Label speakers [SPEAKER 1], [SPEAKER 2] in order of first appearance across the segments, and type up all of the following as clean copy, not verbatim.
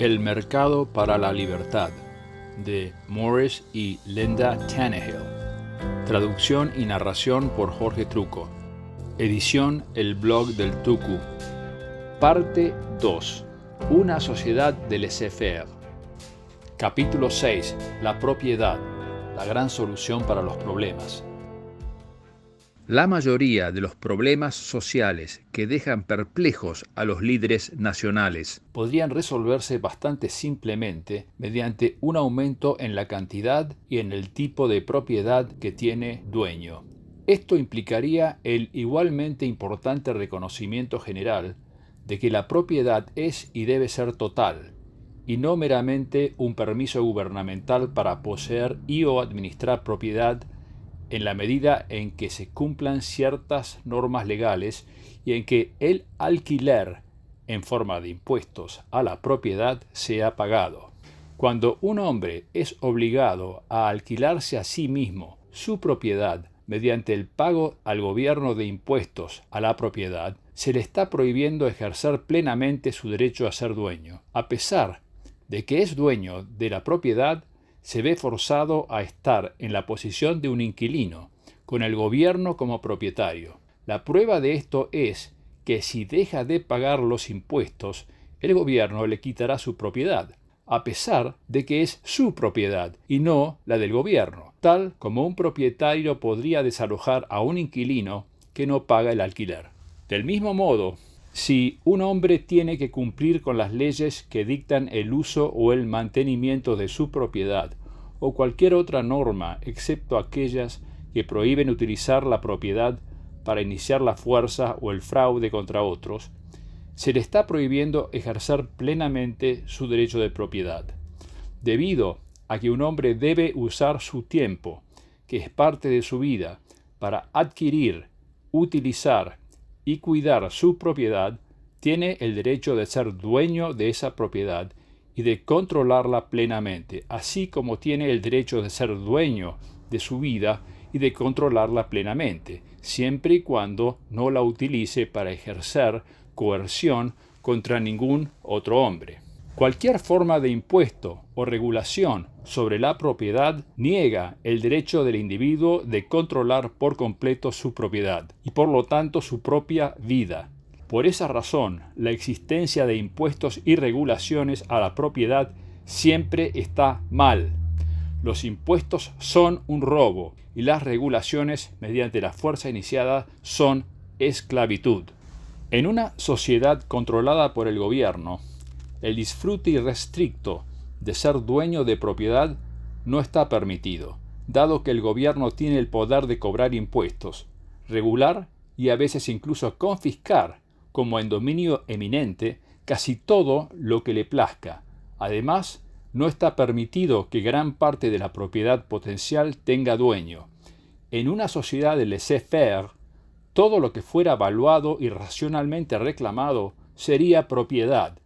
[SPEAKER 1] El mercado para la libertad, de Morris y Linda Tannehill. Traducción y narración por Jorge Truco. Edición El Blog del Tucu. Parte 2. Una sociedad de laissez-faire. Capítulo 6. La propiedad, la gran solución para los problemas. La mayoría de los problemas sociales que dejan perplejos a los líderes nacionales podrían resolverse bastante simplemente mediante un aumento en la cantidad y en el tipo de propiedad que tiene dueño. Esto implicaría el igualmente importante reconocimiento general de que la propiedad es y debe ser total, y no meramente un permiso gubernamental para poseer y o administrar propiedad en la medida en que se cumplan ciertas normas legales y en que el alquiler en forma de impuestos a la propiedad sea pagado. Cuando un hombre es obligado a alquilarse a sí mismo su propiedad mediante el pago al gobierno de impuestos a la propiedad, se le está prohibiendo ejercer plenamente su derecho a ser dueño. A pesar de que es dueño de la propiedad, se ve forzado a estar en la posición de un inquilino, con el gobierno como propietario. La prueba de esto es que si deja de pagar los impuestos, el gobierno le quitará su propiedad, a pesar de que es su propiedad y no la del gobierno, tal como un propietario podría desalojar a un inquilino que no paga el alquiler. Del mismo modo, si un hombre tiene que cumplir con las leyes que dictan el uso o el mantenimiento de su propiedad, o cualquier otra norma excepto aquellas que prohíben utilizar la propiedad para iniciar la fuerza o el fraude contra otros, se le está prohibiendo ejercer plenamente su derecho de propiedad. Debido a que un hombre debe usar su tiempo, que es parte de su vida, para adquirir, utilizar y cuidar su propiedad, tiene el derecho de ser dueño de esa propiedad y de controlarla plenamente, así como tiene el derecho de ser dueño de su vida y de controlarla plenamente, siempre y cuando no la utilice para ejercer coerción contra ningún otro hombre. Cualquier forma de impuesto o regulación sobre la propiedad niega el derecho del individuo de controlar por completo su propiedad y por lo tanto su propia vida. Por esa razón, la existencia de impuestos y regulaciones a la propiedad siempre está mal. Los impuestos son un robo y las regulaciones mediante la fuerza iniciada son esclavitud. En una sociedad controlada por el gobierno, el disfrute irrestricto de ser dueño de propiedad no está permitido, dado que el gobierno tiene el poder de cobrar impuestos, regular y a veces incluso confiscar, como en dominio eminente, casi todo lo que le plazca. Además, no está permitido que gran parte de la propiedad potencial tenga dueño. En una sociedad de laissez-faire, todo lo que fuera valuado y racionalmente reclamado sería propiedad,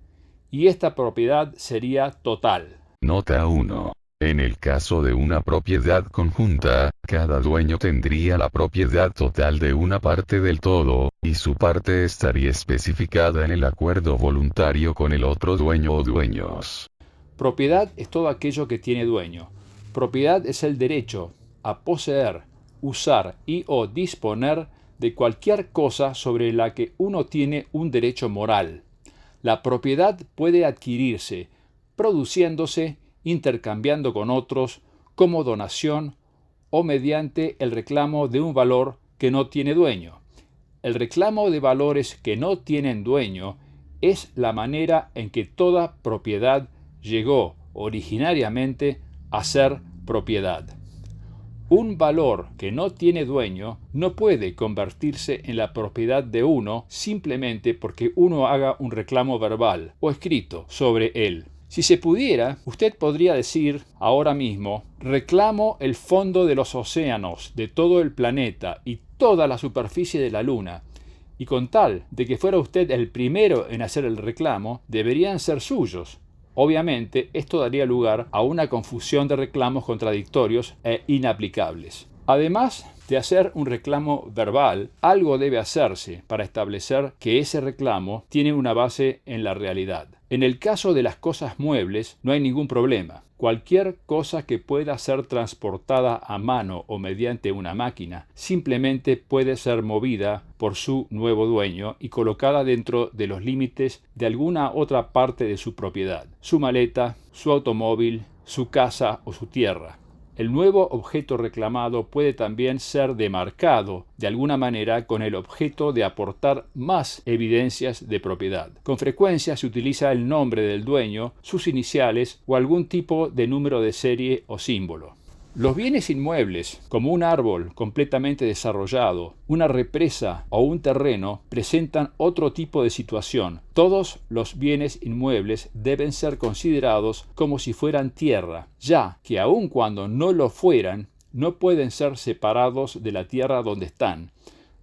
[SPEAKER 1] y esta propiedad sería total.
[SPEAKER 2] Nota 1. En el caso de una propiedad conjunta, cada dueño tendría la propiedad total de una parte del todo, y su parte estaría especificada en el acuerdo voluntario con el otro dueño o dueños.
[SPEAKER 1] Propiedad es todo aquello que tiene dueño. Propiedad es el derecho a poseer, usar y o disponer de cualquier cosa sobre la que uno tiene un derecho moral. La propiedad puede adquirirse, produciéndose, intercambiando con otros, como donación o mediante el reclamo de un valor que no tiene dueño. El reclamo de valores que no tienen dueño es la manera en que toda propiedad llegó originariamente a ser propiedad. Un valor que no tiene dueño no puede convertirse en la propiedad de uno simplemente porque uno haga un reclamo verbal o escrito sobre él. Si se pudiera, usted podría decir ahora mismo: reclamo el fondo de los océanos de todo el planeta y toda la superficie de la Luna, y con tal de que fuera usted el primero en hacer el reclamo, deberían ser suyos. Obviamente, esto daría lugar a una confusión de reclamos contradictorios e inaplicables. Además de hacer un reclamo verbal, algo debe hacerse para establecer que ese reclamo tiene una base en la realidad. En el caso de las cosas muebles, no hay ningún problema. Cualquier cosa que pueda ser transportada a mano o mediante una máquina simplemente puede ser movida por su nuevo dueño y colocada dentro de los límites de alguna otra parte de su propiedad, su maleta, su automóvil, su casa o su tierra. El nuevo objeto reclamado puede también ser demarcado de alguna manera con el objeto de aportar más evidencias de propiedad. Con frecuencia se utiliza el nombre del dueño, sus iniciales o algún tipo de número de serie o símbolo. Los bienes inmuebles, como un árbol completamente desarrollado, una represa o un terreno, presentan otro tipo de situación. Todos los bienes inmuebles deben ser considerados como si fueran tierra, ya que aun cuando no lo fueran, no pueden ser separados de la tierra donde están,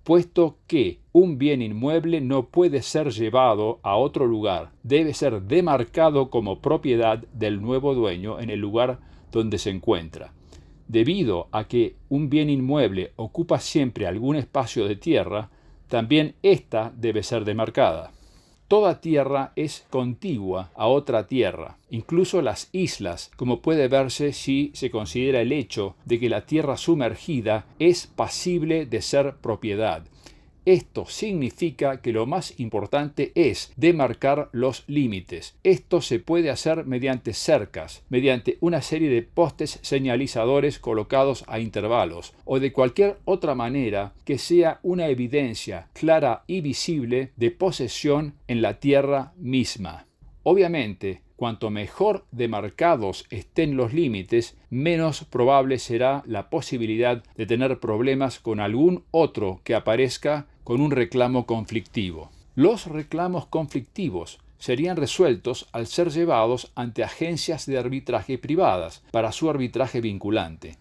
[SPEAKER 1] puesto que un bien inmueble no puede ser llevado a otro lugar, debe ser demarcado como propiedad del nuevo dueño en el lugar donde se encuentra. Debido a que un bien inmueble ocupa siempre algún espacio de tierra, también ésta debe ser demarcada. Toda tierra es contigua a otra tierra, incluso las islas, como puede verse si se considera el hecho de que la tierra sumergida es pasible de ser propiedad. Esto significa que lo más importante es demarcar los límites. Esto se puede hacer mediante cercas, mediante una serie de postes señalizadores colocados a intervalos, o de cualquier otra manera que sea una evidencia clara y visible de posesión en la tierra misma. Obviamente, cuanto mejor demarcados estén los límites, menos probable será la posibilidad de tener problemas con algún otro que aparezca con un reclamo conflictivo. Los reclamos conflictivos serían resueltos al ser llevados ante agencias de arbitraje privadas para su arbitraje vinculante.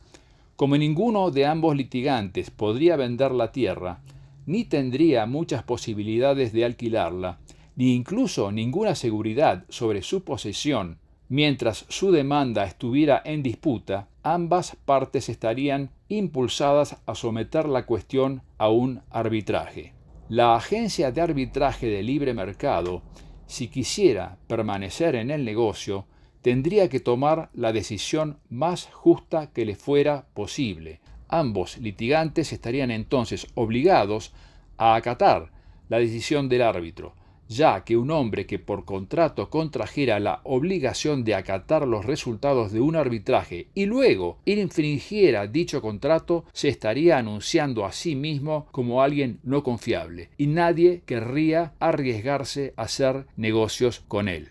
[SPEAKER 1] Como ninguno de ambos litigantes podría vender la tierra, ni tendría muchas posibilidades de alquilarla, ni incluso ninguna seguridad sobre su posesión, mientras su demanda estuviera en disputa, ambas partes estarían impulsadas a someter la cuestión a un arbitraje. La agencia de arbitraje de libre mercado, si quisiera permanecer en el negocio, tendría que tomar la decisión más justa que le fuera posible. Ambos litigantes estarían entonces obligados a acatar la decisión del árbitro, ya que un hombre que por contrato contrajera la obligación de acatar los resultados de un arbitraje y luego infringiera dicho contrato, se estaría anunciando a sí mismo como alguien no confiable, y nadie querría arriesgarse a hacer negocios con él.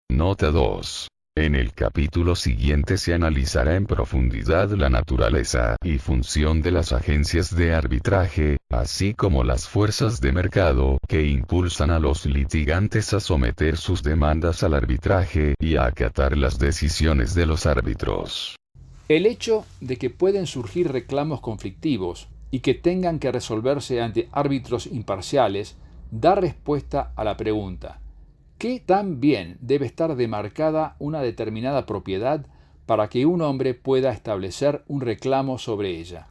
[SPEAKER 2] Nota 2. En el capítulo siguiente se analizará en profundidad la naturaleza y función de las agencias de arbitraje, así como las fuerzas de mercado que impulsan a los litigantes a someter sus demandas al arbitraje y a acatar las decisiones de los árbitros.
[SPEAKER 1] El hecho de que pueden surgir reclamos conflictivos y que tengan que resolverse ante árbitros imparciales da respuesta a la pregunta: ¿qué tan bien debe estar demarcada una determinada propiedad para que un hombre pueda establecer un reclamo sobre ella?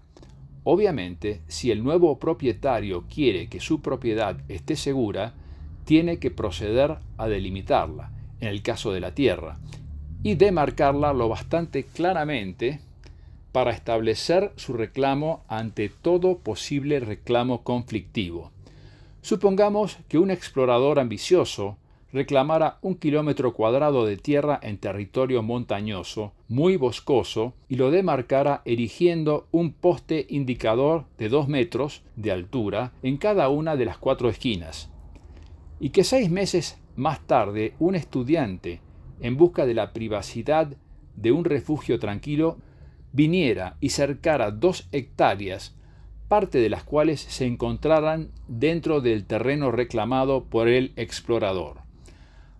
[SPEAKER 1] Obviamente, si el nuevo propietario quiere que su propiedad esté segura, tiene que proceder a delimitarla, en el caso de la tierra, y demarcarla lo bastante claramente para establecer su reclamo ante todo posible reclamo conflictivo. Supongamos que un explorador ambicioso reclamara 1 kilómetro cuadrado de tierra en territorio montañoso, muy boscoso, y lo demarcara erigiendo un poste indicador de 2 metros de altura en cada una de las 4 esquinas. Y que 6 meses más tarde un estudiante, en busca de la privacidad de un refugio tranquilo, viniera y cercara 2 hectáreas, parte de las cuales se encontraran dentro del terreno reclamado por el explorador.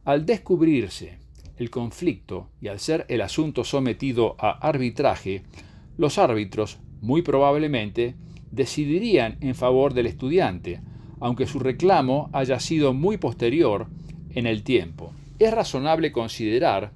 [SPEAKER 1] Al descubrirse el conflicto y al ser el asunto sometido a arbitraje, los árbitros, muy probablemente, decidirían en favor del estudiante, aunque su reclamo haya sido muy posterior en el tiempo. Es razonable considerar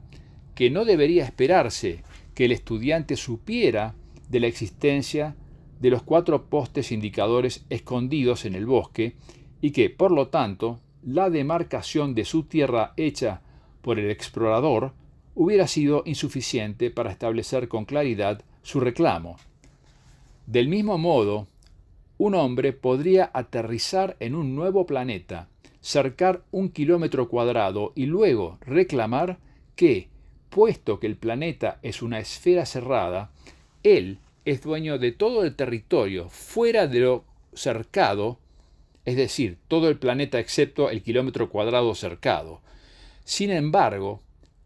[SPEAKER 1] que no debería esperarse que el estudiante supiera de la existencia de los 4 postes indicadores escondidos en el bosque y que, por lo tanto, la demarcación de su tierra hecha por el explorador hubiera sido insuficiente para establecer con claridad su reclamo. Del mismo modo, un hombre podría aterrizar en un nuevo planeta, cercar 1 kilómetro cuadrado y luego reclamar que, puesto que el planeta es una esfera cerrada, él es dueño de todo el territorio fuera de lo cercado, es decir, todo el planeta excepto el kilómetro cuadrado cercado. Sin embargo,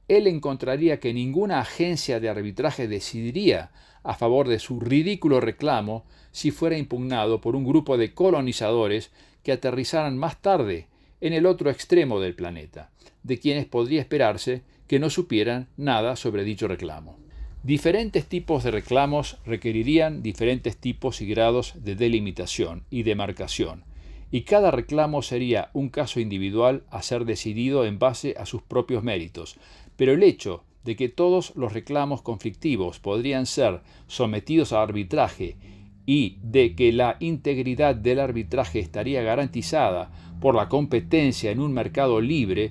[SPEAKER 1] él encontraría que ninguna agencia de arbitraje decidiría a favor de su ridículo reclamo si fuera impugnado por un grupo de colonizadores que aterrizaran más tarde en el otro extremo del planeta, de quienes podría esperarse que no supieran nada sobre dicho reclamo. Diferentes tipos de reclamos requerirían diferentes tipos y grados de delimitación y demarcación, y cada reclamo sería un caso individual a ser decidido en base a sus propios méritos, pero el hecho de que todos los reclamos conflictivos podrían ser sometidos a arbitraje y de que la integridad del arbitraje estaría garantizada por la competencia en un mercado libre,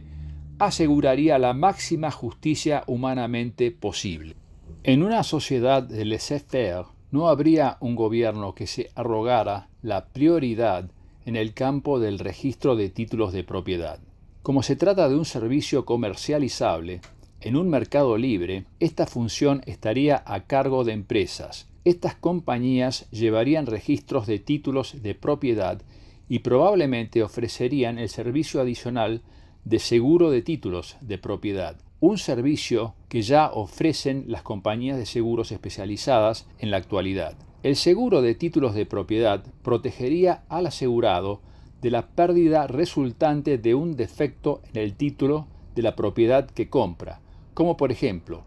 [SPEAKER 1] aseguraría la máxima justicia humanamente posible. En una sociedad de laissez-faire no habría un gobierno que se arrogara la prioridad en el campo del registro de títulos de propiedad. Como se trata de un servicio comercializable, en un mercado libre, esta función estaría a cargo de empresas. Estas compañías llevarían registros de títulos de propiedad y probablemente ofrecerían el servicio adicional de seguro de títulos de propiedad, un servicio que ya ofrecen las compañías de seguros especializadas en la actualidad. El seguro de títulos de propiedad protegería al asegurado de la pérdida resultante de un defecto en el título de la propiedad que compra, como por ejemplo,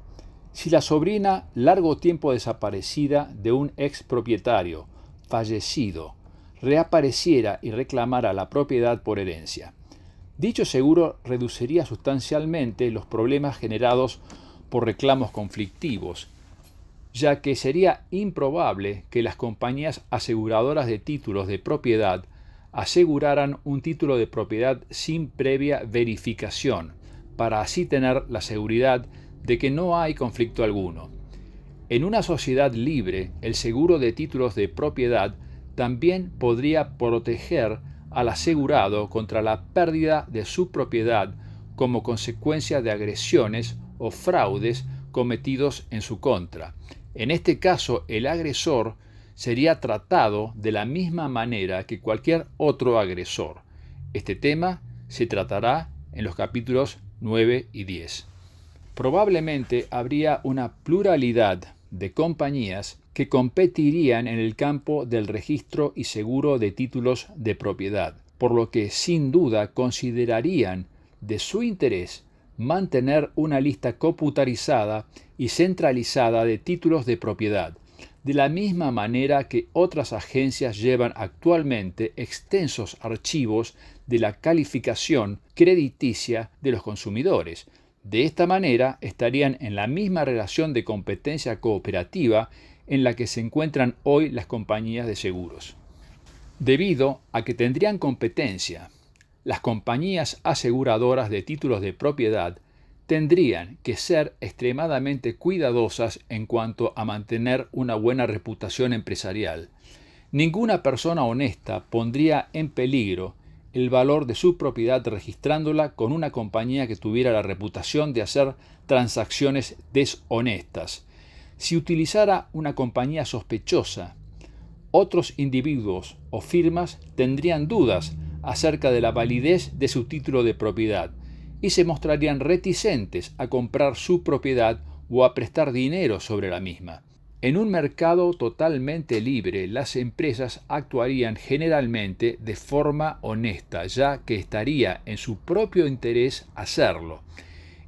[SPEAKER 1] si la sobrina largo tiempo desaparecida de un ex propietario fallecido reapareciera y reclamara la propiedad por herencia. Dicho seguro reduciría sustancialmente los problemas generados por reclamos conflictivos, ya que sería improbable que las compañías aseguradoras de títulos de propiedad aseguraran un título de propiedad sin previa verificación, para así tener la seguridad de que no hay conflicto alguno. En una sociedad libre, el seguro de títulos de propiedad también podría proteger al asegurado contra la pérdida de su propiedad como consecuencia de agresiones o fraudes cometidos en su contra. En este caso, el agresor sería tratado de la misma manera que cualquier otro agresor. Este tema se tratará en los capítulos 9 y 10. Probablemente habría una pluralidad de compañías que competirían en el campo del registro y seguro de títulos de propiedad, por lo que sin duda considerarían de su interés mantener una lista computarizada y centralizada de títulos de propiedad, de la misma manera que otras agencias llevan actualmente extensos archivos de la calificación crediticia de los consumidores. De esta manera estarían en la misma relación de competencia cooperativa en la que se encuentran hoy las compañías de seguros. Debido a que tendrían competencia, las compañías aseguradoras de títulos de propiedad tendrían que ser extremadamente cuidadosas en cuanto a mantener una buena reputación empresarial. Ninguna persona honesta pondría en peligro el valor de su propiedad registrándola con una compañía que tuviera la reputación de hacer transacciones deshonestas. Si utilizara una compañía sospechosa, otros individuos o firmas tendrían dudas acerca de la validez de su título de propiedad y se mostrarían reticentes a comprar su propiedad o a prestar dinero sobre la misma. En un mercado totalmente libre, las empresas actuarían generalmente de forma honesta, ya que estaría en su propio interés hacerlo.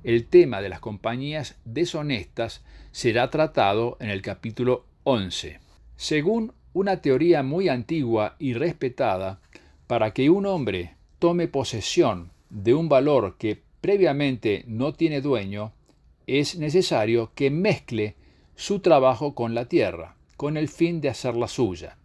[SPEAKER 1] El tema de las compañías deshonestas será tratado en el capítulo 11. Según una teoría muy antigua y respetada, para que un hombre tome posesión de un valor que previamente no tiene dueño, es necesario que mezcle su trabajo con la tierra, con el fin de hacerla suya.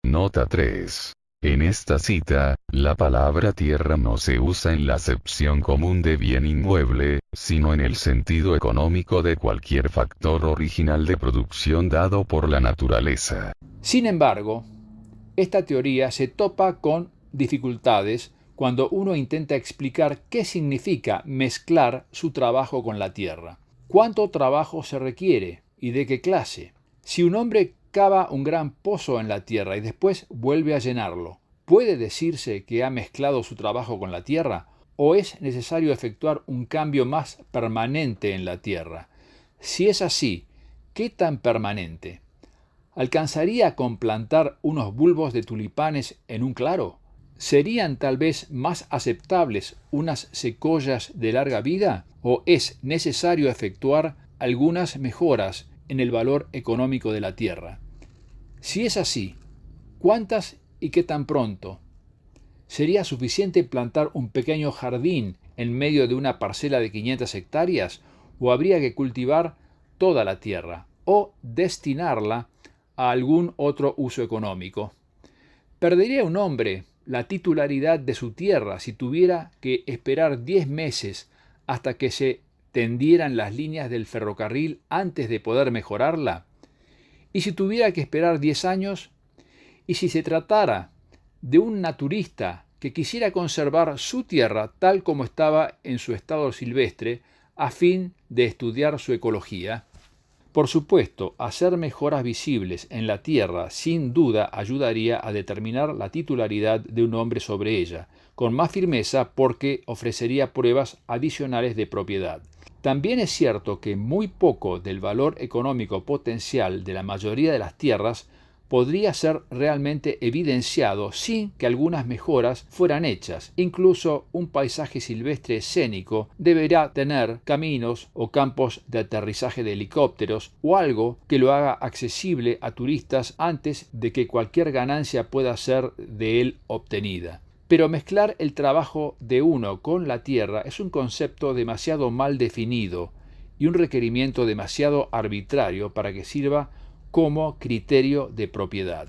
[SPEAKER 2] Nota 3. En esta cita, la palabra tierra no se usa en la acepción común de bien inmueble, sino en el sentido económico de cualquier factor original de producción dado por la naturaleza.
[SPEAKER 1] Sin embargo, esta teoría se topa con dificultades cuando uno intenta explicar qué significa mezclar su trabajo con la tierra. ¿Cuánto trabajo se requiere y de qué clase? Si un hombre cava un gran pozo en la tierra y después vuelve a llenarlo, ¿puede decirse que ha mezclado su trabajo con la tierra? ¿O es necesario efectuar un cambio más permanente en la tierra? Si es así, ¿qué tan permanente? ¿Alcanzaría con plantar unos bulbos de tulipanes en un claro? ¿Serían tal vez más aceptables unas secoyas de larga vida? ¿O es necesario efectuar algunas mejoras en el valor económico de la tierra? Si es así, ¿cuántas y qué tan pronto? ¿Sería suficiente plantar un pequeño jardín en medio de una parcela de 500 hectáreas? ¿O habría que cultivar toda la tierra o destinarla a algún otro uso económico? ¿Perdería un hombre la titularidad de su tierra si tuviera que esperar 10 meses hasta que se tendieran las líneas del ferrocarril antes de poder mejorarla? ¿Y si tuviera que esperar 10 años? ¿Y si se tratara de un naturista que quisiera conservar su tierra tal como estaba en su estado silvestre a fin de estudiar su ecología? Por supuesto, hacer mejoras visibles en la tierra sin duda ayudaría a determinar la titularidad de un hombre sobre ella, con más firmeza porque ofrecería pruebas adicionales de propiedad. También es cierto que muy poco del valor económico potencial de la mayoría de las tierras podría ser realmente evidenciado sin que algunas mejoras fueran hechas. Incluso un paisaje silvestre escénico deberá tener caminos o campos de aterrizaje de helicópteros o algo que lo haga accesible a turistas antes de que cualquier ganancia pueda ser de él obtenida. Pero mezclar el trabajo de uno con la tierra es un concepto demasiado mal definido y un requerimiento demasiado arbitrario para que sirva como criterio de propiedad.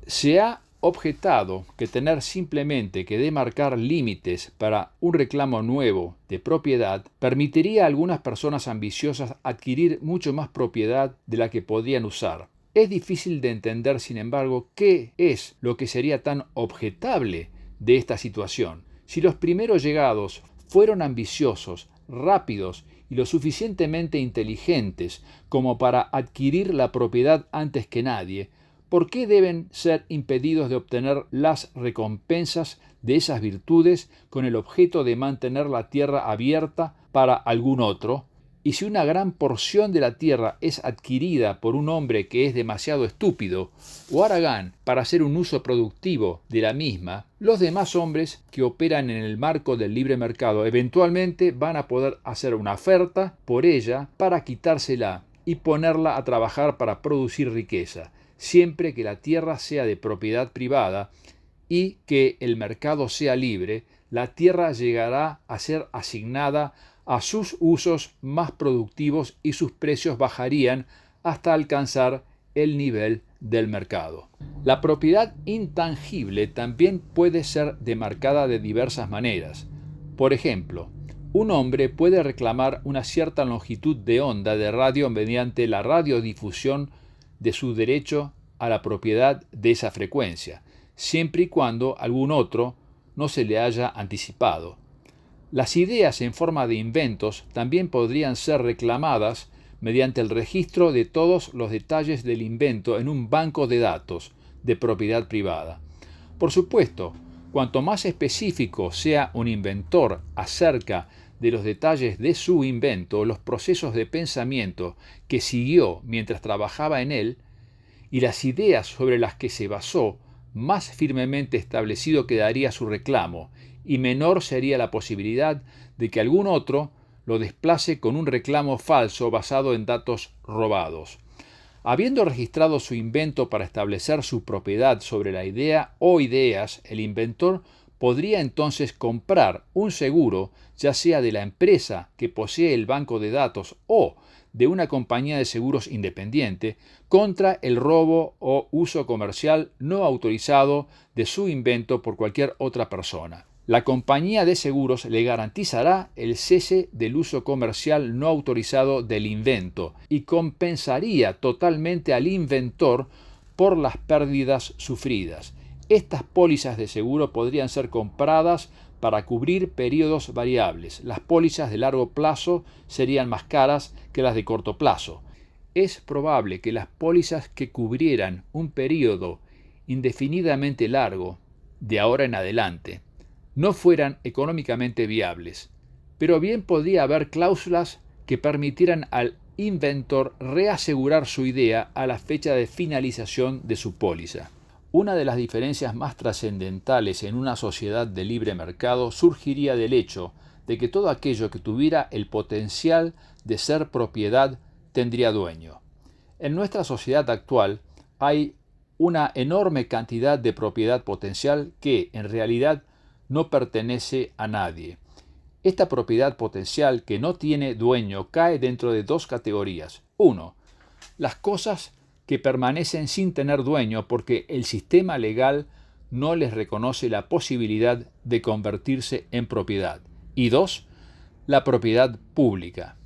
[SPEAKER 1] Se ha objetado que tener simplemente que demarcar límites para un reclamo nuevo de propiedad permitiría a algunas personas ambiciosas adquirir mucho más propiedad de la que podían usar. Es difícil de entender, sin embargo, qué es lo que sería tan objetable de esta situación. Si los primeros llegados fueron ambiciosos, rápidos y lo suficientemente inteligentes como para adquirir la propiedad antes que nadie, ¿por qué deben ser impedidos de obtener las recompensas de esas virtudes con el objeto de mantener la tierra abierta para algún otro? Y si una gran porción de la tierra es adquirida por un hombre que es demasiado estúpido o haragán para hacer un uso productivo de la misma, los demás hombres que operan en el marco del libre mercado eventualmente van a poder hacer una oferta por ella para quitársela y ponerla a trabajar para producir riqueza, siempre que la tierra sea de propiedad privada y que el mercado sea libre. La tierra llegará a ser asignada a sus usos más productivos y sus precios bajarían hasta alcanzar el nivel del mercado. La propiedad intangible también puede ser demarcada de diversas maneras. Por ejemplo, un hombre puede reclamar una cierta longitud de onda de radio mediante la radiodifusión de su derecho a la propiedad de esa frecuencia, siempre y cuando algún otro no se le haya anticipado. Las ideas en forma de inventos también podrían ser reclamadas mediante el registro de todos los detalles del invento en un banco de datos de propiedad privada. Por supuesto, cuanto más específico sea un inventor acerca de los detalles de su invento, los procesos de pensamiento que siguió mientras trabajaba en él y las ideas sobre las que se basó, más firmemente establecido quedaría su reclamo y menor sería la posibilidad de que algún otro lo desplace con un reclamo falso basado en datos robados. Habiendo registrado su invento para establecer su propiedad sobre la idea o ideas, el inventor podría entonces comprar un seguro, ya sea de la empresa que posee el banco de datos o de una compañía de seguros independiente, contra el robo o uso comercial no autorizado de su invento por cualquier otra persona. La compañía de seguros le garantizará el cese del uso comercial no autorizado del invento y compensaría totalmente al inventor por las pérdidas sufridas. Estas pólizas de seguro podrían ser compradas para cubrir periodos variables. Las pólizas de largo plazo serían más caras que las de corto plazo. Es probable que las pólizas que cubrieran un periodo indefinidamente largo, de ahora en adelante, no fueran económicamente viables, pero bien podría haber cláusulas que permitieran al inventor reasegurar su idea a la fecha de finalización de su póliza. Una de las diferencias más trascendentales en una sociedad de libre mercado surgiría del hecho de que todo aquello que tuviera el potencial de ser propiedad tendría dueño. En nuestra sociedad actual hay una enorme cantidad de propiedad potencial que, en realidad, no pertenece a nadie. Esta propiedad potencial que no tiene dueño cae dentro de dos categorías. 1. Las cosas que permanecen sin tener dueño porque el sistema legal no les reconoce la posibilidad de convertirse en propiedad. Y 2. La propiedad pública.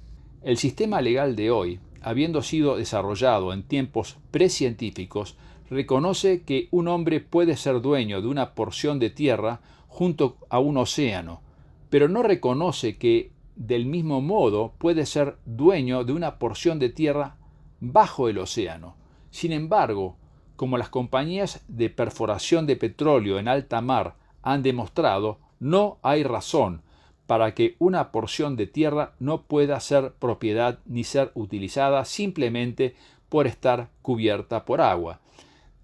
[SPEAKER 1] El sistema legal de hoy, habiendo sido desarrollado en tiempos precientíficos, reconoce que un hombre puede ser dueño de una porción de tierra junto a un océano, pero no reconoce que del mismo modo puede ser dueño de una porción de tierra bajo el océano. Sin embargo, como las compañías de perforación de petróleo en alta mar han demostrado, no hay razón para que una porción de tierra no pueda ser propiedad ni ser utilizada simplemente por estar cubierta por agua.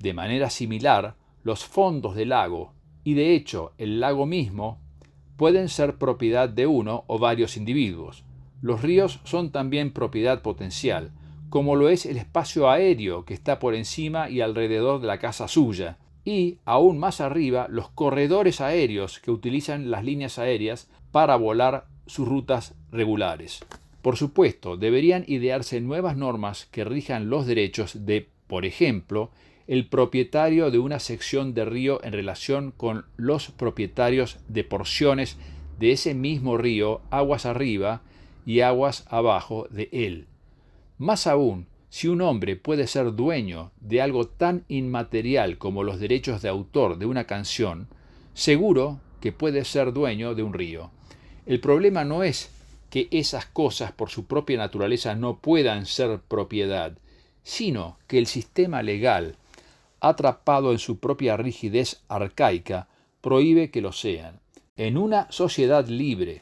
[SPEAKER 1] De manera similar, los fondos del lago, y de hecho el lago mismo, pueden ser propiedad de uno o varios individuos. Los ríos son también propiedad potencial, como lo es el espacio aéreo que está por encima y alrededor de la casa suya, y, aún más arriba, los corredores aéreos que utilizan las líneas aéreas para volar sus rutas regulares. Por supuesto, deberían idearse nuevas normas que rijan los derechos de, por ejemplo, el propietario de una sección de río en relación con los propietarios de porciones de ese mismo río aguas arriba y aguas abajo de él. Más aún, si un hombre puede ser dueño de algo tan inmaterial como los derechos de autor de una canción, seguro que puede ser dueño de un río. El problema no es que esas cosas por su propia naturaleza no puedan ser propiedad, sino que el sistema legal, atrapado en su propia rigidez arcaica, prohíbe que lo sean. En una sociedad libre,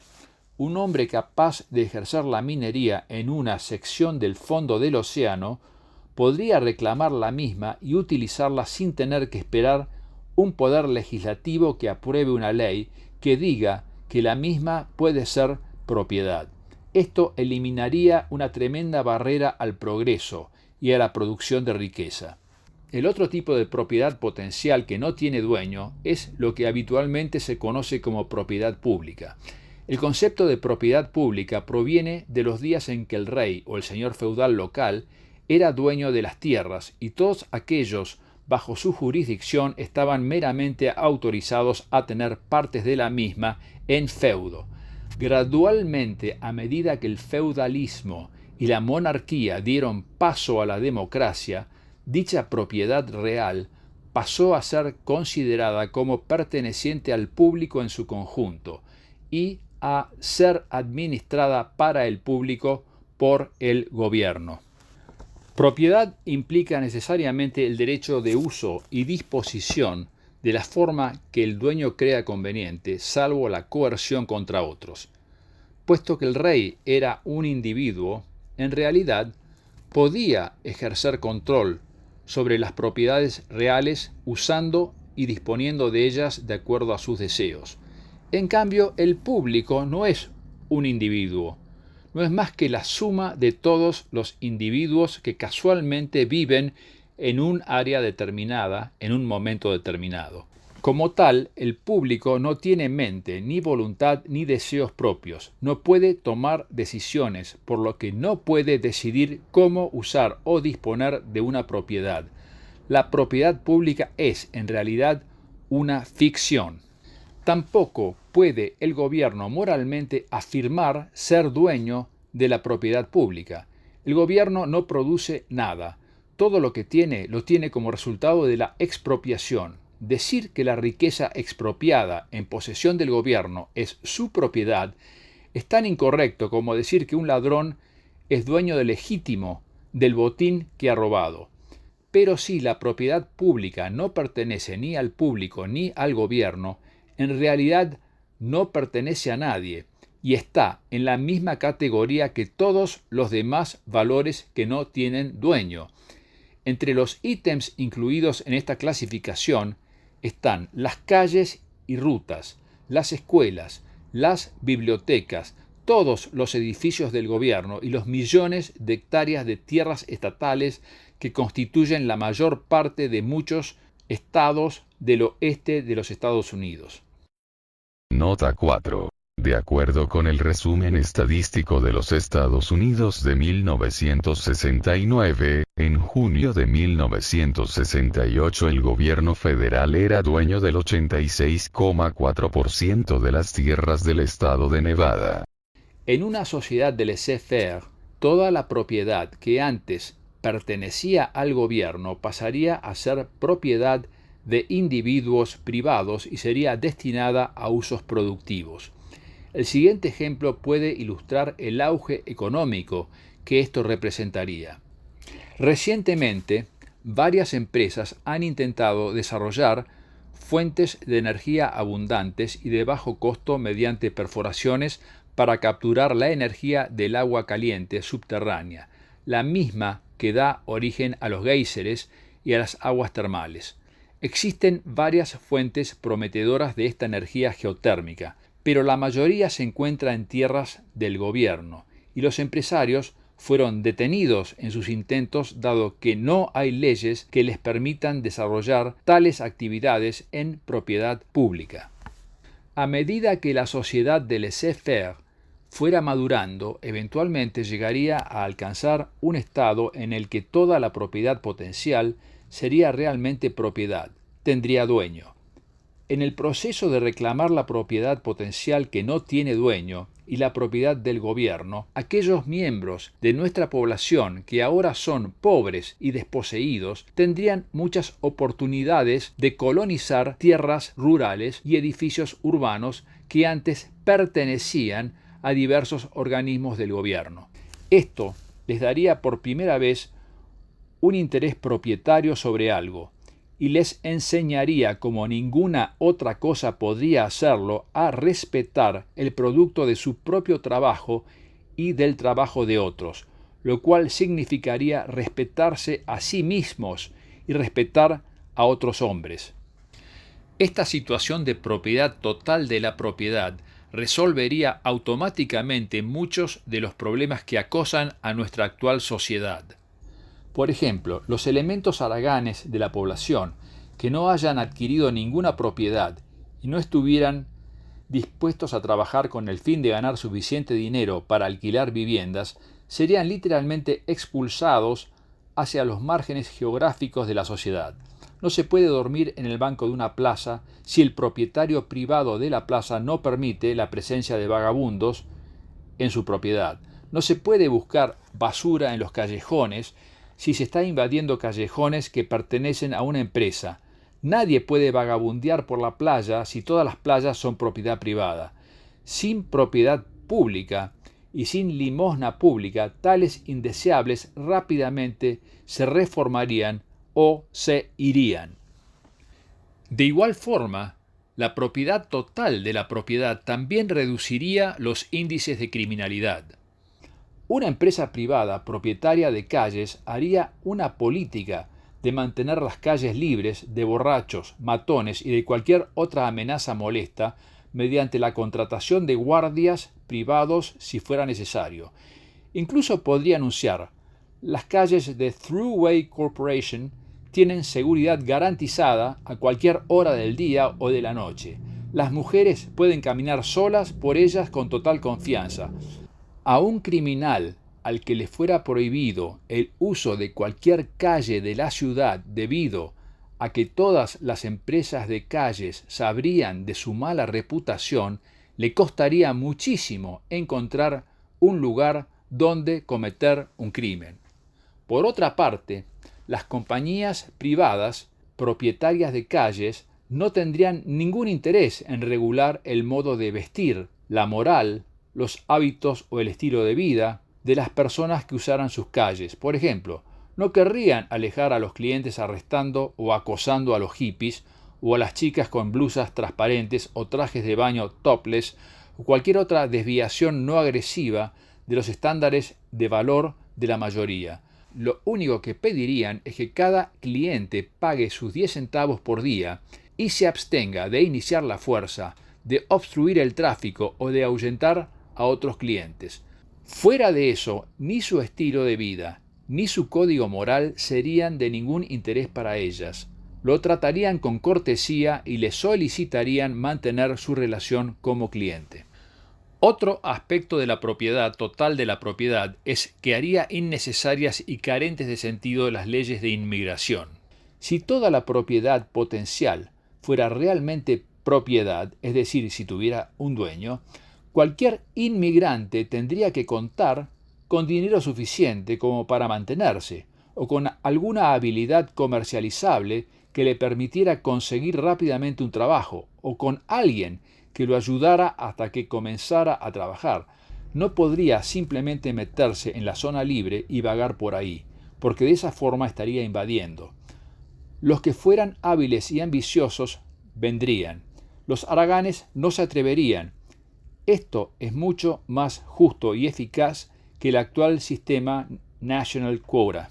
[SPEAKER 1] un hombre capaz de ejercer la minería en una sección del fondo del océano podría reclamar la misma y utilizarla sin tener que esperar un poder legislativo que apruebe una ley que diga que la misma puede ser propiedad. Esto eliminaría una tremenda barrera al progreso y a la producción de riqueza. El otro tipo de propiedad potencial que no tiene dueño es lo que habitualmente se conoce como propiedad pública. El concepto de propiedad pública proviene de los días en que el rey o el señor feudal local era dueño de las tierras y todos aquellos bajo su jurisdicción estaban meramente autorizados a tener partes de la misma en feudo. Gradualmente, a medida que el feudalismo y la monarquía dieron paso a la democracia, dicha propiedad real pasó a ser considerada como perteneciente al público en su conjunto y a ser administrada para el público por el gobierno. Propiedad implica necesariamente el derecho de uso y disposición de la forma que el dueño crea conveniente, salvo la coerción contra otros. Puesto que el rey era un individuo, en realidad podía ejercer control sobre las propiedades reales usando y disponiendo de ellas de acuerdo a sus deseos. En cambio, el público no es un individuo, no es más que la suma de todos los individuos que casualmente viven en un área determinada, en un momento determinado. Como tal, el público no tiene mente, ni voluntad, ni deseos propios. No puede tomar decisiones, por lo que no puede decidir cómo usar o disponer de una propiedad. La propiedad pública es, en realidad, una ficción. Tampoco puede el gobierno moralmente afirmar ser dueño de la propiedad pública. El gobierno no produce nada. Todo lo que tiene lo tiene como resultado de la expropiación. Decir que la riqueza expropiada en posesión del gobierno es su propiedad es tan incorrecto como decir que un ladrón es dueño legítimo del botín que ha robado. Pero si la propiedad pública no pertenece ni al público ni al gobierno, en realidad no pertenece a nadie y está en la misma categoría que todos los demás valores que no tienen dueño. Entre los ítems incluidos en esta clasificación están las calles y rutas, las escuelas, las bibliotecas, todos los edificios del gobierno y los millones de hectáreas de tierras estatales que constituyen la mayor parte de muchos estados del oeste de los Estados Unidos.
[SPEAKER 2] Nota 4. De acuerdo con el resumen estadístico de los Estados Unidos de 1969, en junio de 1968 el gobierno federal era dueño del 86,4% de las tierras del estado de Nevada.
[SPEAKER 1] En una sociedad de laissez-faire, toda la propiedad que antes pertenecía al gobierno pasaría a ser propiedad de individuos privados y sería destinada a usos productivos. El siguiente ejemplo puede ilustrar el auge económico que esto representaría. Recientemente, varias empresas han intentado desarrollar fuentes de energía abundantes y de bajo costo mediante perforaciones para capturar la energía del agua caliente subterránea, la misma que da origen a los géiseres y a las aguas termales. Existen varias fuentes prometedoras de esta energía geotérmica, pero la mayoría se encuentra en tierras del gobierno, y los empresarios fueron detenidos en sus intentos dado que no hay leyes que les permitan desarrollar tales actividades en propiedad pública. A medida que la sociedad de laissez-faire fuera madurando, eventualmente llegaría a alcanzar un estado en el que toda la propiedad potencial sería realmente propiedad, tendría dueño. En el proceso de reclamar la propiedad potencial que no tiene dueño y la propiedad del gobierno, aquellos miembros de nuestra población que ahora son pobres y desposeídos tendrían muchas oportunidades de colonizar tierras rurales y edificios urbanos que antes pertenecían a diversos organismos del gobierno. Esto les daría por primera vez un interés propietario sobre algo, y les enseñaría, como ninguna otra cosa podría hacerlo, a respetar el producto de su propio trabajo y del trabajo de otros, lo cual significaría respetarse a sí mismos y respetar a otros hombres. Esta situación de propiedad total de la propiedad resolvería automáticamente muchos de los problemas que acosan a nuestra actual sociedad. Por ejemplo, los elementos haraganes de la población que no hayan adquirido ninguna propiedad y no estuvieran dispuestos a trabajar con el fin de ganar suficiente dinero para alquilar viviendas, serían literalmente expulsados hacia los márgenes geográficos de la sociedad. No se puede dormir en el banco de una plaza si el propietario privado de la plaza no permite la presencia de vagabundos en su propiedad. No se puede buscar basura en los callejones si se está invadiendo callejones que pertenecen a una empresa. Nadie puede vagabundear por la playa si todas las playas son propiedad privada. Sin propiedad pública y sin limosna pública, tales indeseables rápidamente se reformarían o se irían. De igual forma, la propiedad total de la propiedad también reduciría los índices de criminalidad. Una empresa privada propietaria de calles haría una política de mantener las calles libres de borrachos, matones y de cualquier otra amenaza molesta mediante la contratación de guardias privados si fuera necesario. Incluso podría anunciar: las calles de Thruway Corporation tienen seguridad garantizada a cualquier hora del día o de la noche. Las mujeres pueden caminar solas por ellas con total confianza. A un criminal al que le fuera prohibido el uso de cualquier calle de la ciudad debido a que todas las empresas de calles sabrían de su mala reputación, le costaría muchísimo encontrar un lugar donde cometer un crimen. Por otra parte, las compañías privadas, propietarias de calles, no tendrían ningún interés en regular el modo de vestir, la moral, los hábitos o el estilo de vida de las personas que usaran sus calles. Por ejemplo, no querrían alejar a los clientes arrestando o acosando a los hippies o a las chicas con blusas transparentes o trajes de baño topless o cualquier otra desviación no agresiva de los estándares de valor de la mayoría. Lo único que pedirían es que cada cliente pague sus 10 centavos por día y se abstenga de iniciar la fuerza, de obstruir el tráfico o de ahuyentar a otros clientes. Fuera de eso, ni su estilo de vida, ni su código moral serían de ningún interés para ellas. Lo tratarían con cortesía y le solicitarían mantener su relación como cliente. Otro aspecto de la propiedad total de la propiedad es que haría innecesarias y carentes de sentido las leyes de inmigración. Si toda la propiedad potencial fuera realmente propiedad, es decir, si tuviera un dueño, cualquier inmigrante tendría que contar con dinero suficiente como para mantenerse, o con alguna habilidad comercializable que le permitiera conseguir rápidamente un trabajo, o con alguien que lo ayudara hasta que comenzara a trabajar. No podría simplemente meterse en la zona libre y vagar por ahí, porque de esa forma estaría invadiendo. Los que fueran hábiles y ambiciosos vendrían. Los haraganes no se atreverían. Esto es mucho más justo y eficaz que el actual sistema National Quota.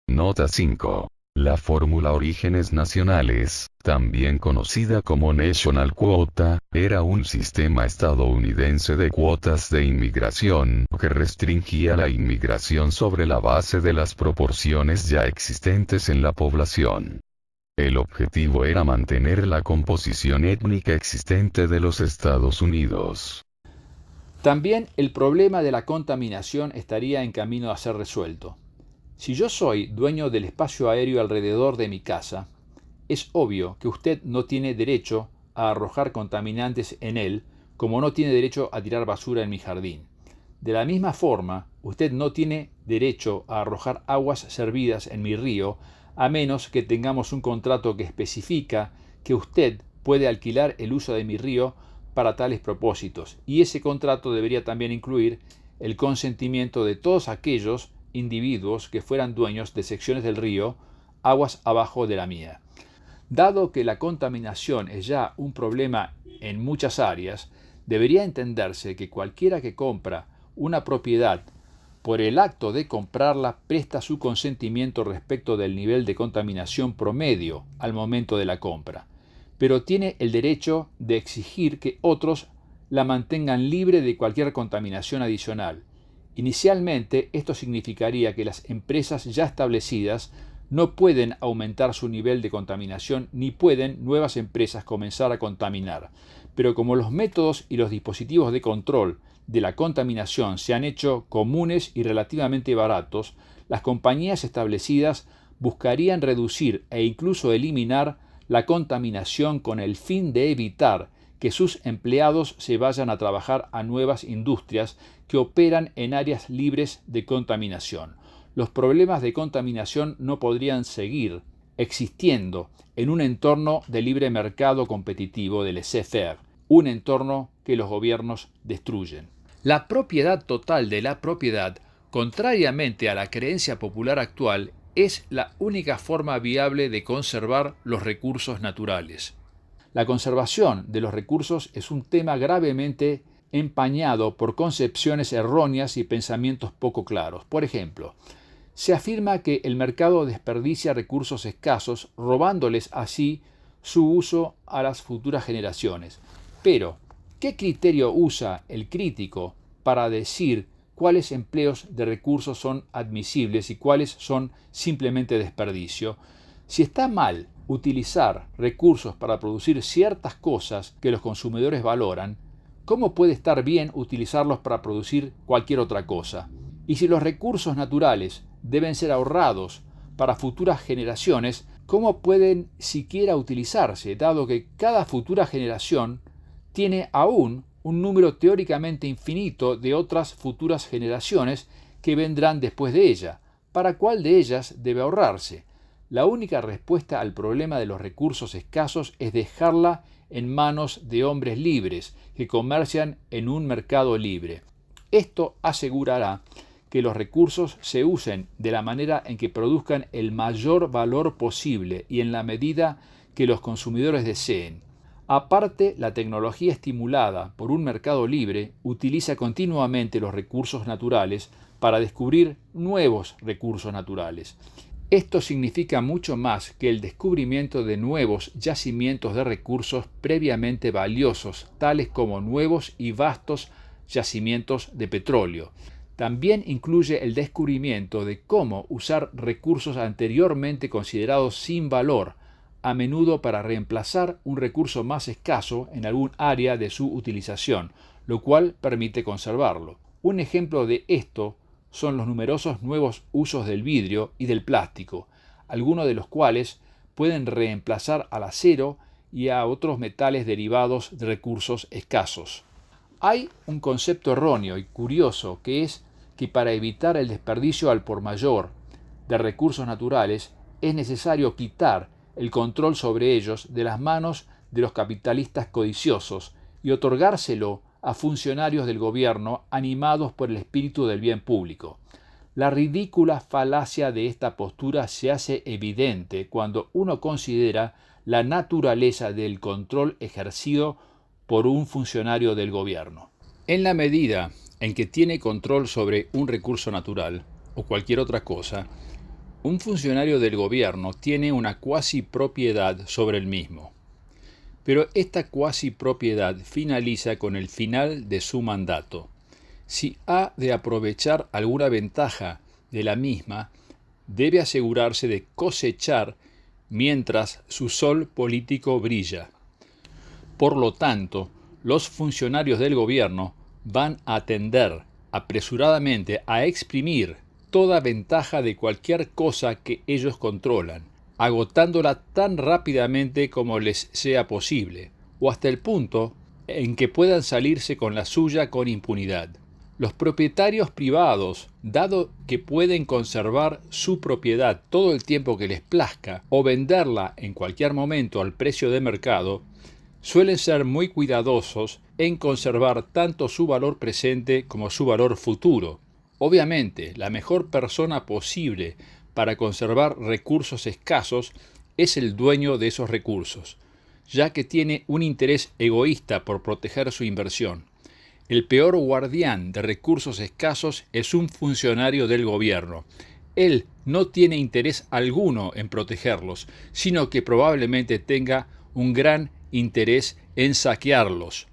[SPEAKER 2] Nota 5. La fórmula Orígenes Nacionales, también conocida como National Quota, era un sistema estadounidense de cuotas de inmigración que restringía la inmigración sobre la base de las proporciones ya existentes en la población. El objetivo era mantener la composición étnica existente de los Estados Unidos.
[SPEAKER 1] También el problema de la contaminación estaría en camino a ser resuelto. Si yo soy dueño del espacio aéreo alrededor de mi casa, es obvio que usted no tiene derecho a arrojar contaminantes en él, como no tiene derecho a tirar basura en mi jardín. De la misma forma, usted no tiene derecho a arrojar aguas servidas en mi río, a menos que tengamos un contrato que especifica que usted puede alquilar el uso de mi río para tales propósitos, y ese contrato debería también incluir el consentimiento de todos aquellos individuos que fueran dueños de secciones del río aguas abajo de la mía. Dado que la contaminación es ya un problema en muchas áreas, debería entenderse que cualquiera que compra una propiedad por el acto de comprarla presta su consentimiento respecto del nivel de contaminación promedio al momento de la compra, pero tiene el derecho de exigir que otros la mantengan libre de cualquier contaminación adicional. Inicialmente, esto significaría que las empresas ya establecidas no pueden aumentar su nivel de contaminación ni pueden nuevas empresas comenzar a contaminar. Pero como los métodos y los dispositivos de control de la contaminación se han hecho comunes y relativamente baratos, las compañías establecidas buscarían reducir e incluso eliminar la contaminación con el fin de evitar que sus empleados se vayan a trabajar a nuevas industrias que operan en áreas libres de contaminación. Los problemas de contaminación no podrían seguir existiendo en un entorno de libre mercado competitivo del laissez-faire, un entorno que los gobiernos destruyen. La propiedad total de la propiedad, contrariamente a la creencia popular actual, es la única forma viable de conservar los recursos naturales. La conservación de los recursos es un tema gravemente empañado por concepciones erróneas y pensamientos poco claros. Por ejemplo, se afirma que el mercado desperdicia recursos escasos, robándoles así su uso a las futuras generaciones. Pero, ¿qué criterio usa el crítico para decir cuáles empleos de recursos son admisibles y cuáles son simplemente desperdicio? Si está mal utilizar recursos para producir ciertas cosas que los consumidores valoran, ¿cómo puede estar bien utilizarlos para producir cualquier otra cosa? Y si los recursos naturales deben ser ahorrados para futuras generaciones, ¿cómo pueden siquiera utilizarse, dado que cada futura generación tiene aún un número teóricamente infinito de otras futuras generaciones que vendrán después de ella? ¿Para cuál de ellas debe ahorrarse? La única respuesta al problema de los recursos escasos es dejarla en manos de hombres libres que comercian en un mercado libre. Esto asegurará que los recursos se usen de la manera en que produzcan el mayor valor posible y en la medida que los consumidores deseen. Aparte, la tecnología estimulada por un mercado libre utiliza continuamente los recursos naturales para descubrir nuevos recursos naturales. Esto significa mucho más que el descubrimiento de nuevos yacimientos de recursos previamente valiosos, tales como nuevos y vastos yacimientos de petróleo. También incluye el descubrimiento de cómo usar recursos anteriormente considerados sin valor, a menudo para reemplazar un recurso más escaso en algún área de su utilización, lo cual permite conservarlo. Un ejemplo de esto son los numerosos nuevos usos del vidrio y del plástico, algunos de los cuales pueden reemplazar al acero y a otros metales derivados de recursos escasos. Hay un concepto erróneo y curioso que es que para evitar el desperdicio al por mayor de recursos naturales es necesario quitar el control sobre ellos de las manos de los capitalistas codiciosos y otorgárselo a funcionarios del gobierno animados por el espíritu del bien público. La ridícula falacia de esta postura se hace evidente cuando uno considera la naturaleza del control ejercido por un funcionario del gobierno. En la medida en que tiene control sobre un recurso natural o cualquier otra cosa, un funcionario del gobierno tiene una cuasi propiedad sobre el mismo. Pero esta cuasi propiedad finaliza con el final de su mandato. Si ha de aprovechar alguna ventaja de la misma, debe asegurarse de cosechar mientras su sol político brilla. Por lo tanto, los funcionarios del gobierno van a tender apresuradamente a exprimir toda ventaja de cualquier cosa que ellos controlan, agotándola tan rápidamente como les sea posible, o hasta el punto en que puedan salirse con la suya con impunidad. Los propietarios privados, dado que pueden conservar su propiedad todo el tiempo que les plazca o venderla en cualquier momento al precio de mercado, suelen ser muy cuidadosos en conservar tanto su valor presente como su valor futuro. Obviamente, la mejor persona posible para conservar recursos escasos es el dueño de esos recursos, ya que tiene un interés egoísta por proteger su inversión. El peor guardián de recursos escasos es un funcionario del gobierno. Él no tiene interés alguno en protegerlos, sino que probablemente tenga un gran interés en saquearlos.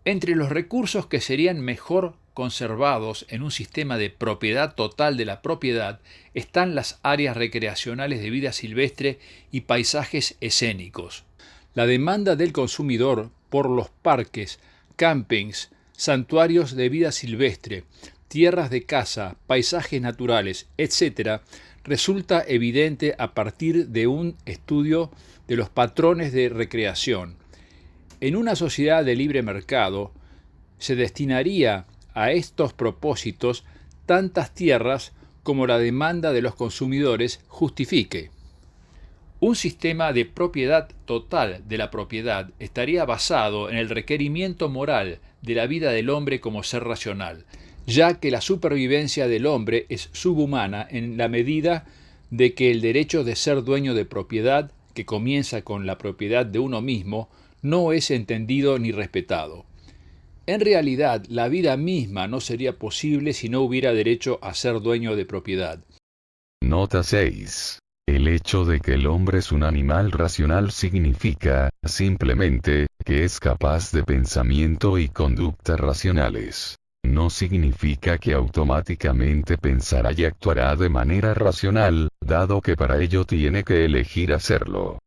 [SPEAKER 1] Entre los recursos que serían mejor conservados en un sistema de propiedad total de la propiedad están las áreas recreacionales de vida silvestre y paisajes escénicos. La demanda del consumidor por los parques, campings, santuarios de vida silvestre, tierras de caza, paisajes naturales, etc., resulta evidente a partir de un estudio de los patrones de recreación. En una sociedad de libre mercado, se destinaría a estos propósitos tantas tierras como la demanda de los consumidores justifique. Un sistema de propiedad total de la propiedad estaría basado en el requerimiento moral de la vida del hombre como ser racional, ya que la supervivencia del hombre es subhumana en la medida de que el derecho de ser dueño de propiedad, que comienza con la propiedad de uno mismo, no es entendido ni respetado. En realidad, la vida misma no sería posible si no hubiera derecho a ser dueño de propiedad.
[SPEAKER 2] Nota 6. El hecho de que el hombre es un animal racional significa, simplemente, que es capaz de pensamiento y conducta racionales. No significa que automáticamente pensará y actuará de manera racional, dado que para ello tiene que elegir hacerlo.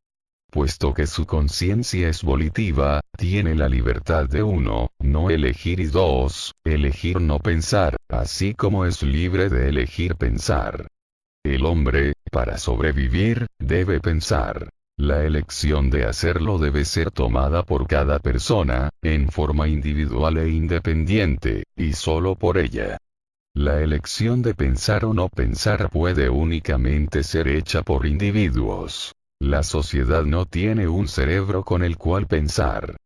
[SPEAKER 2] Puesto que su conciencia es volitiva, tiene la libertad de 1, no elegir y 2, elegir no pensar, así como es libre de elegir pensar. El hombre, para sobrevivir, debe pensar. La elección de hacerlo debe ser tomada por cada persona, en forma individual e independiente, y solo por ella. La elección de pensar o no pensar puede únicamente ser hecha por individuos. La sociedad no tiene un cerebro con el cual pensar.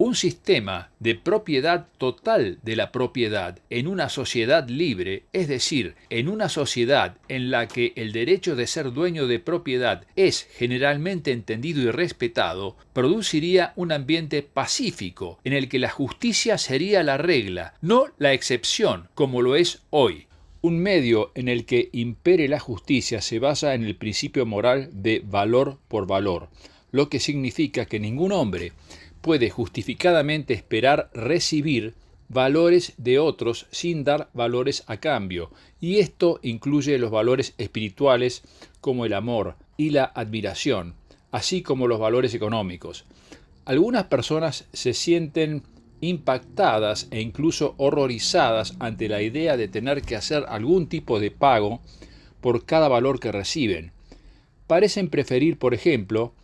[SPEAKER 1] Un sistema de propiedad total de la propiedad en una sociedad libre, es decir, en una sociedad en la que el derecho de ser dueño de propiedad es generalmente entendido y respetado, produciría un ambiente pacífico en el que la justicia sería la regla, no la excepción, como lo es hoy. Un medio en el que impere la justicia se basa en el principio moral de valor por valor, lo que significa que ningún hombre puede justificadamente esperar recibir valores de otros sin dar valores a cambio, y esto incluye los valores espirituales como el amor y la admiración, así como los valores económicos. Algunas personas se sienten impactadas e incluso horrorizadas ante la idea de tener que hacer algún tipo de pago por cada valor que reciben. Parecen preferir, por ejemplo,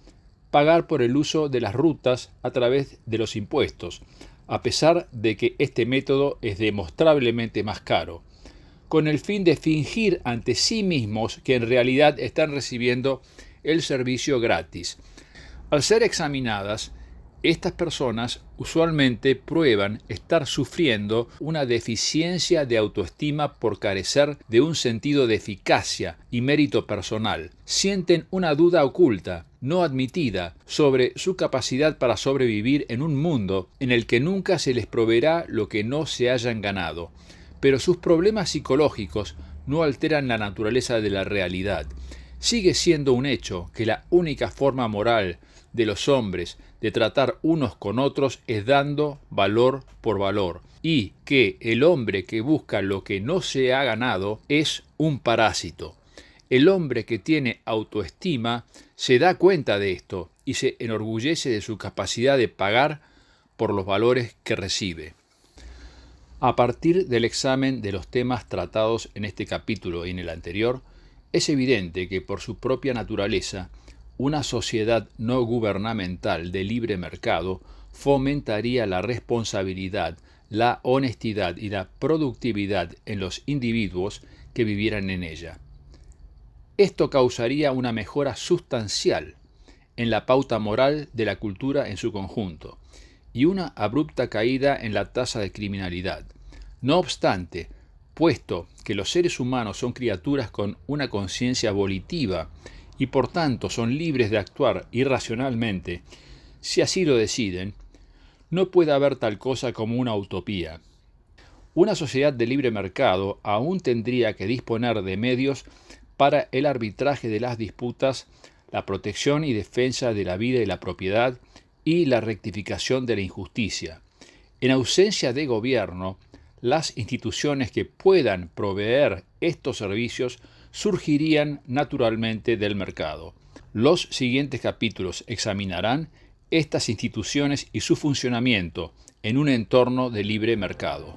[SPEAKER 1] pagar por el uso de las rutas a través de los impuestos, a pesar de que este método es demostrablemente más caro, con el fin de fingir ante sí mismos que en realidad están recibiendo el servicio gratis. Al ser examinadas, estas personas usualmente prueban estar sufriendo una deficiencia de autoestima por carecer de un sentido de eficacia y mérito personal. Sienten una duda oculta, no admitida, sobre su capacidad para sobrevivir en un mundo en el que nunca se les proveerá lo que no se hayan ganado. Pero sus problemas psicológicos no alteran la naturaleza de la realidad. Sigue siendo un hecho que la única forma moral de los hombres de tratar unos con otros es dando valor por valor, y que el hombre que busca lo que no se ha ganado es un parásito. El hombre que tiene autoestima se da cuenta de esto y se enorgullece de su capacidad de pagar por los valores que recibe. A partir del examen de los temas tratados en este capítulo y en el anterior, es evidente que por su propia naturaleza, una sociedad no gubernamental de libre mercado fomentaría la responsabilidad, la honestidad y la productividad en los individuos que vivieran en ella. Esto causaría una mejora sustancial en la pauta moral de la cultura en su conjunto y una abrupta caída en la tasa de criminalidad. No obstante, puesto que los seres humanos son criaturas con una conciencia volitiva y por tanto son libres de actuar irracionalmente, si así lo deciden, no puede haber tal cosa como una utopía. Una sociedad de libre mercado aún tendría que disponer de medios para el arbitraje de las disputas, la protección y defensa de la vida y la propiedad y la rectificación de la injusticia. En ausencia de gobierno, las instituciones que puedan proveer estos servicios surgirían naturalmente del mercado. Los siguientes capítulos examinarán estas instituciones y su funcionamiento en un entorno de libre mercado.